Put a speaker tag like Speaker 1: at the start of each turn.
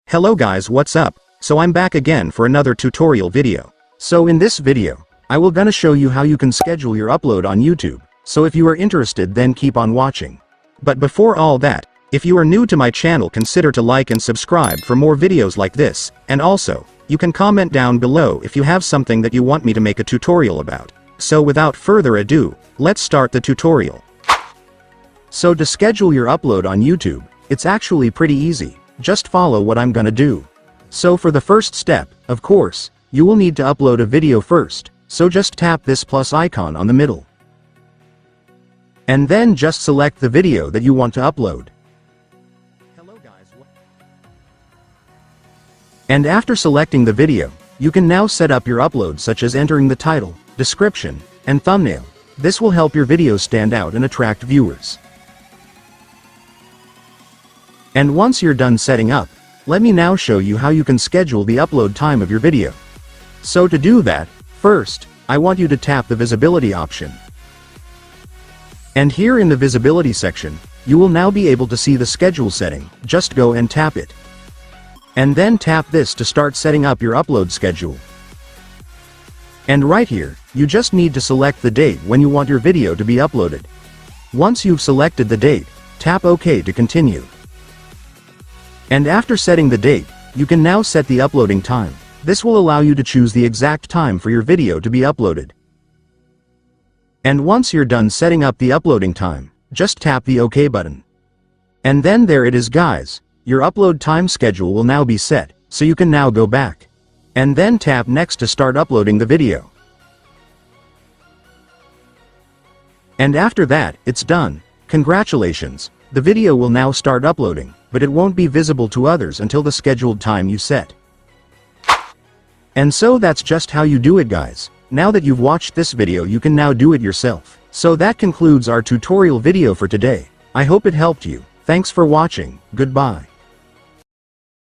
Speaker 1: Hello guys, what's up? So I'm back again for another tutorial video. So in this video, I will gonna show you how you can schedule your upload on YouTube. So if you are interested, then keep on watching. But before all that, if you are new to my channel, consider to like and subscribe for more videos like this, and also, you can comment down below if you have something that you want me to make a tutorial about. So without further ado, let's start the tutorial. So to schedule your upload on YouTube, it's actually pretty easy. Just follow what I'm gonna do. So for the first step, of course, you will need to upload a video first, so just tap this plus icon on the middle. And then just select the video that you want to upload. Hello guys. And after selecting the video, you can now set up your upload, such as entering the title, description, and thumbnail. This will help your video stand out and attract viewers. And once you're done setting up, let me now show you how you can schedule the upload time of your video. So to do that, first, I want you to tap the visibility option. And here in the visibility section, you will now be able to see the schedule setting. Just go and tap it. And then tap this to start setting up your upload schedule. And right here, you just need to select the date when you want your video to be uploaded. Once you've selected the date, tap OK to continue. And after setting the date, you can now set the uploading time. This will allow you to choose the exact time for your video to be uploaded. And once you're done setting up the uploading time, just tap the OK button. And then there it is guys, your upload time schedule will now be set, so you can now go back. And then tap next to start uploading the video. And after that, it's done. Congratulations, the video will now start uploading, but it won't be visible to others until the scheduled time you set. And so that's just how you do it guys. Now that you've watched this video, you can now do it yourself. So that concludes our tutorial video for today. I hope it helped you. Thanks for watching. Goodbye.